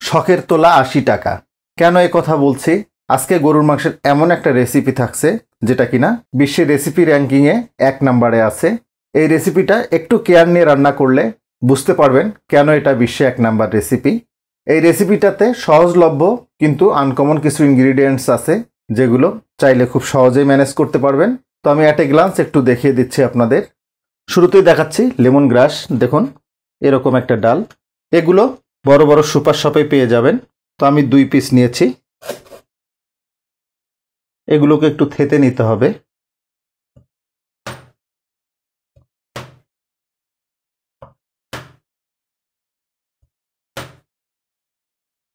শখের তোলা ৮০ টাকা। কেন এ কথা বলছি? আজকে গরুর মাংসের এমন একটা রেসিপি থাকছে যেটা কিনা বিশ্বের রেসিপি র্যাঙ্কিংয়ে ১ নম্বরে আছে। এই রেসিপিটা একটু কেয়ার নিয়ে রান্না করলে বুঝতে পারবেন কেন এটা বিশ্বে ১ নাম্বার রেসিপি। এই রেসিপিটাতে সহজলভ্য কিন্তু আনকমন কিছু ইনগ্রিডিয়েন্টস আছে যেগুলো চাইলে খুব সহজেই ম্যানেজ করতে পারবেন। তো আমি অ্যাট এ গ্লান্স একটু দেখিয়ে দিচ্ছি আপনাদের। শুরুতেই দেখাচ্ছি লেমন গ্রাস। দেখুন এরকম একটা ডাল। এগুলো বড় বড় সুপার শপে পেয়ে যাবেন। তো আমি ২ পিস নিয়েছি। এগুলোকে একটু থেতে নিতে হবে।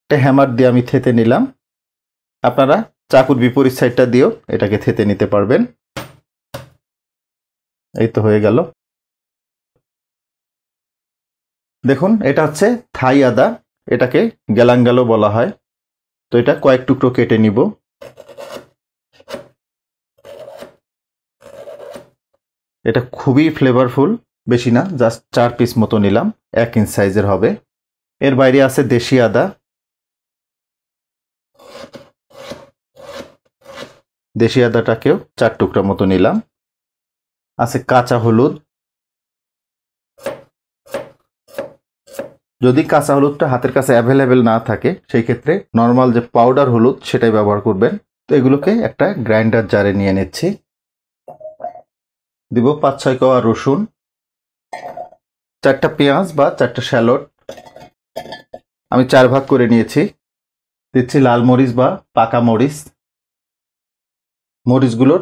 একটা হ্যামার দিয়ে আমি থেতে নিলাম। আপনারা চাকুর বিপরীত সাইডটা দিয়েও এটাকে থেতে নিতে পারবেন। এই তো হয়ে গেল। দেখুন এটা হচ্ছে থাই আদা, এটাকে গেলাঙ্গালো বলা হয়। তো এটা কয়েক টুকরো কেটে নিব। এটা খুবই ফ্লেভারফুল, বেশি না, জাস্ট ৪ পিস মতো নিলাম, ১ ইঞ্চ সাইজের হবে। এর বাইরে আছে দেশি আদা। দেশি আদাটাকেও ৪ টুকরা মতো নিলাম। আছে কাঁচা হলুদ। যদি কাঁচা হলুদটা হাতের কাছে অ্যাভেলেবেল না থাকে সেই ক্ষেত্রে নর্মাল যে পাউডার হলুদ সেটাই ব্যবহার করবেন। তো এগুলোকে একটা গ্রাইন্ডার জারে নিয়ে নিচ্ছি। দিব ৫-৬ কোয়া রসুন, ৪টা পেঁয়াজ বা ৪টা শ্যালট আমি ৪ ভাগ করে নিয়েছি। দিচ্ছি লাল মরিচ বা পাকা মরিচ। মরিচগুলোর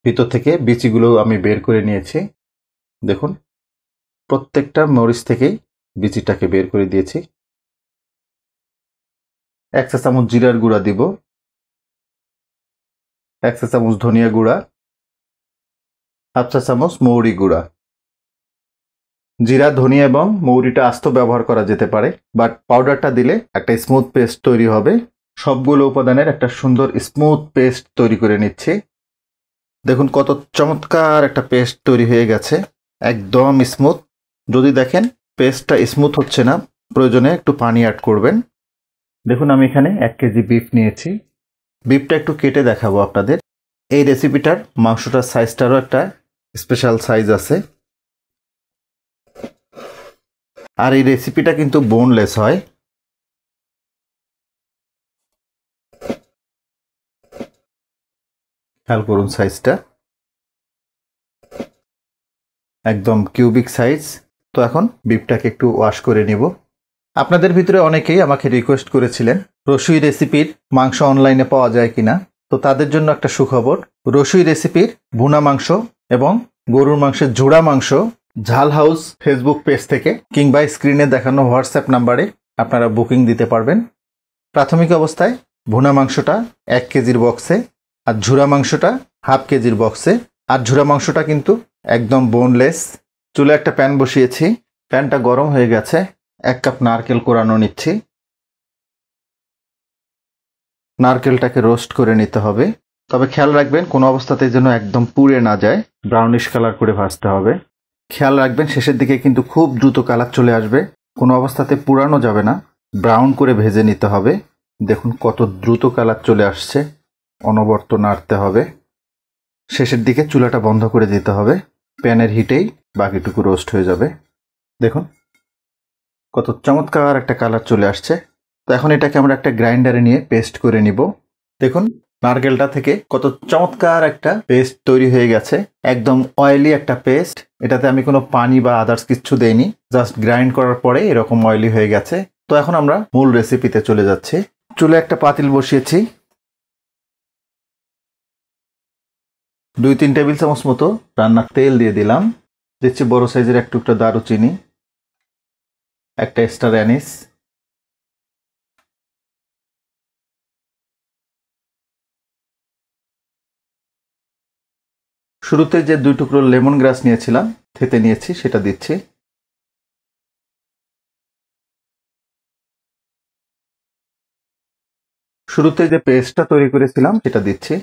ভিতর থেকে বিচিগুলো আমি বের করে নিয়েছি। দেখুন প্রত্যেকটা মরিচ থেকেই বিচিটাকে বের করে দিয়েছি। ১ চা চামচ জিরার গুঁড়া দিব, ১ চা চামচ ধনিয়া গুঁড়া, ১/২ চা চামচ মৌরি গুঁড়া। জিরা, ধনিয়া এবং মৌরিটা আস্ত ব্যবহার করা যেতে পারে, বাট পাউডারটা দিলে একটা স্মুথ পেস্ট তৈরি হবে। সবগুলো উপাদানের একটা সুন্দর স্মুথ পেস্ট তৈরি করে নিচ্ছি। দেখুন কত চমৎকার একটা পেস্ট তৈরি হয়ে গেছে, একদম স্মুথ। যদি দেখেন পেস্টটা স্মুথ হচ্ছে না, প্রয়োজনে একটু পানি অ্যাড করবেন। দেখুন আমি এখানে ১ কেজি বিফ নিয়েছি। বিফটা একটু কেটে দেখাবো আপনাদের। এই রেসিপিটার মাংসটার সাইজটারও একটা স্পেশাল সাইজ আছে। আর এই রেসিপিটা কিন্তু বোনলেস হয়। খেয়াল করুন সাইজটা, একদম কিউবিক সাইজ। তো এখন বিফটাকে একটু ওয়াশ করে নিব। আপনাদের ভিতরে অনেকেই আমাকে রিকোয়েস্ট করেছিলেন রসুই রেসিপির মাংস অনলাইনে পাওয়া যায় কিনা। তো তাদের জন্য একটা সুখবর, রসুই রেসিপির ভুনা মাংস এবং গরুর মাংসের জোড়া মাংস ঝাল হাউস ফেসবুক পেজ থেকে কিংবা স্ক্রিনে দেখানো হোয়াটসঅ্যাপ নাম্বারে আপনারা বুকিং দিতে পারবেন। প্রাথমিক অবস্থায় ভুনা মাংসটা ১ কেজির বক্সে আর ঝুরা মাংসটা 1/2 কেজির বক্সে। আর ঝুরা মাংসটা কিন্তু একদম বোনলেস। চুলে একটা প্যান বসিয়েছি, প্যানটা গরম হয়ে গেছে। ১ কাপ নারকেল কোরানো নিচ্ছি। নারকেলটাকে রোস্ট করে নিতে হবে, তবে খেয়াল রাখবেন কোনো অবস্থাতেই যেন একদম পুড়ে না যায়, ব্রাউনিশ কালার করে ভাজতে হবে। খেয়াল রাখবেন শেষের দিকে কিন্তু খুব দ্রুত কালার চলে আসবে, কোনো অবস্থাতে পুড়ানো যাবে না, ব্রাউন করে ভেজে নিতে হবে। দেখুন কত দ্রুত কালার চলে আসছে, অনবরত নাড়তে হবে। শেষের দিকে চুলাটা বন্ধ করে দিতে হবে, প্যানের হিটেই বাকিটুকু রোস্ট হয়ে যাবে। দেখুন কত চমৎকার একটা কালার চলে আসছে। তো এখন এটাকে আমরা একটা গ্রাইন্ডারে নিয়ে পেস্ট করে নিব। দেখুন নারকেলটা থেকে কত চমৎকার একটা পেস্ট তৈরি হয়ে গেছে, একদম অয়েলি একটা পেস্ট। এটাতে আমি কোনো পানি বা আদার্স কিচ্ছু দেইনি, জাস্ট গ্রাইন্ড করার পরে এরকম অয়েলি হয়ে গেছে। তো এখন আমরা মূল রেসিপিতে চলে যাচ্ছি। চুলে একটা পাতিল বসিয়েছি, ২-৩ টেবিল চামচ মতো রান্নার তেল দিয়ে দিলাম। দিচ্ছি বড় সাইজের ১ টুকরা দারুচিনি, একটা স্টার অ্যানিস, শুরুতে যে ২ টুকরো লেমন গ্রাস নিয়েছিলাম থেতে নিয়েছি সেটা দিচ্ছি। শুরুতে যে পেস্টটা তৈরি করেছিলাম সেটা দিচ্ছি।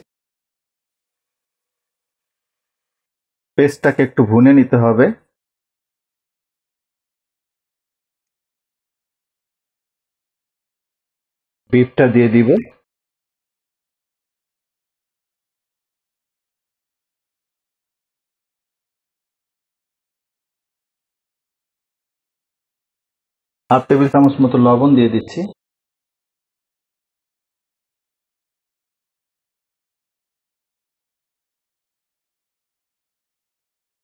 পেস্টটাকে একটু ভুনে নিতে হবে। বিফটা দিয়ে দিব। হাফ টেবিল চামচ মতো লবণ দিয়ে দিচ্ছি।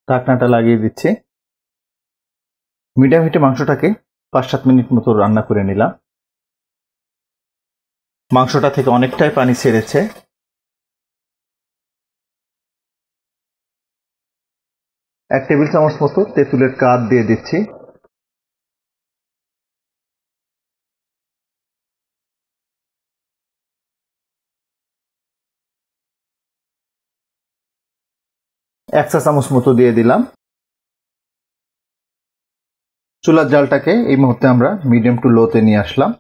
ঢাকনাটা লাগিয়ে দিচ্ছি। মিডিয়াম হিটে মাংসটাকে 5-7 মিনিট মতো রান্না করে নিলাম। মাংসটা থেকে অনেকটাই পানি ছেড়েছে। এক টেবিল চামচ মতো তেঁতুলের কাঠ দিয়ে দিচ্ছি। এক চা চামচ মতো দিয়ে দিলাম। চুলার জালটাকে এই মুহূর্তে আমরা মিডিয়াম টু লোতে নিয়ে আসলাম।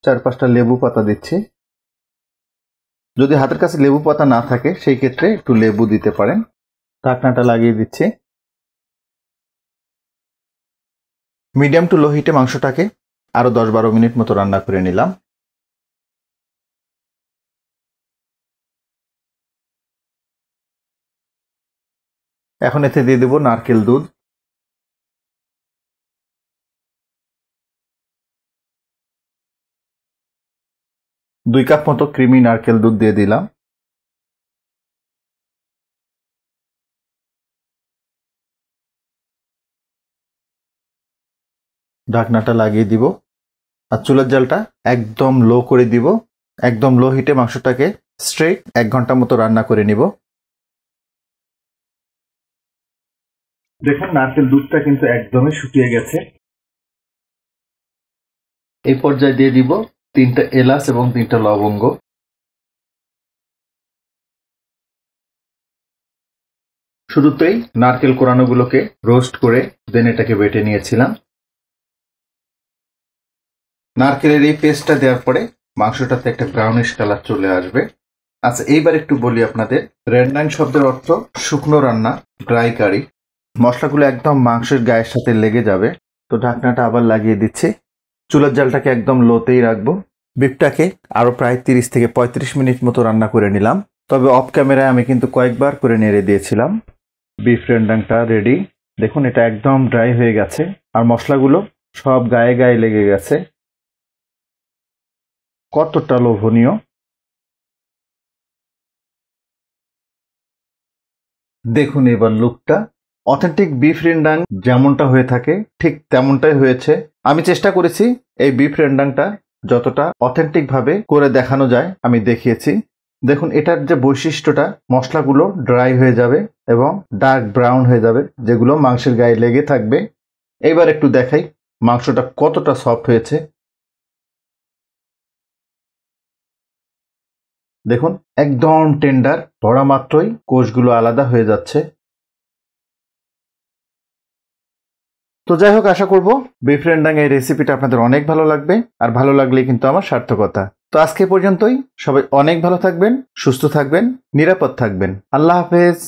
4-5টা লেবু পাতা দিচ্ছি। যদি হাতের কাছে লেবু পাতা না থাকে সেই ক্ষেত্রে একটু লেবু দিতে পারেন। ঢাকনাটা লাগিয়ে দিচ্ছি। মিডিয়াম টু লো হিটে মাংসটাকে আরো 10-12 মিনিট মতো রান্না করে নিলাম। এখন এতে দিয়ে দেব নারকেল দুধ। দুই কাপ মতো ক্রিমি নারকেল দুধ দিয়ে দিলাম। ঢাকনাটা লাগিয়ে দিব আর চুলার জালটা একদম লো করে দিব। একদম লো হিটে মাংসটাকে স্ট্রেট 1 ঘন্টা মতো রান্না করে নিব। দেখুন নারকেল দুধটা কিন্তু একদমই শুকিয়ে গেছে। এই পর্যায়ে দিয়ে দিব 3টা এলাচ এবং 3টা লবঙ্গ। শুরুতেই নারকেল কোরানোগুলোকে রোস্ট করে দেন এটাকে বেটে নিয়েছিলাম। নারকেলের এই পেস্টটা দেওয়ার পরে মাংসটাতে একটা ব্রাউনিশ কালার চলে আসবে। আচ্ছা এইবার একটু বলি আপনাদের, রেড নাইন শব্দের অর্থ শুকনো রান্না, ড্রাই কারি। মশলাগুলো একদম মাংসের গায়ের সাথে লেগে যাবে। তো ঢাকনাটা আবার লাগিয়ে দিচ্ছি। চুলার জালটাকে একদম লোতেই রাখবো। বিফটাকে আরো প্রায় 30 থেকে 35 মিনিট মতো রান্না করে নিলাম। তবে অফ ক্যামেরায় আমি কিন্তু কয়েকবার করে নেড়ে দিয়েছিলাম। বিফ রেন্ডাংটা রেডি। দেখুন এটা একদম ড্রাই হয়ে গেছে আর মশলাগুলো সব গায়ে গায়ে লেগে গেছে। কতটা লোভনীয়! দেখুন এবার লুকটা। অথেন্টিক বিফ রেন্ডাং যেমনটা হয়ে থাকে ঠিক তেমনটাই হয়েছে। আমি চেষ্টা করেছি এই বিফ রেন্ডাংটা যতটা অথেন্টিক ভাবে করে দেখানো যায় আমি দেখিয়েছি। দেখুন এটার যে বৈশিষ্ট্যটা, মশলাগুলো ড্রাই হয়ে যাবে এবং ডার্ক ব্রাউন হয়ে যাবে, যেগুলো মাংসের গায়ে লেগে থাকবে। এবার একটু দেখাই মাংসটা কতটা সফট হয়েছে। দেখুন একদম টেন্ডার, ধরা মাত্রই কোষগুলো আলাদা হয়ে যাচ্ছে। তো যাই হোক, আশা করব বিফ রেন্ডাং এই রেসিপিটা আপনাদের অনেক ভালো লাগবে, আর ভালো লাগলেই কিন্তু আমার সার্থকতা। তো আজকে পর্যন্তই। সবাই অনেক ভালো থাকবেন, সুস্থ থাকবেন, নিরাপদ থাকবেন। আল্লাহ হাফেজ।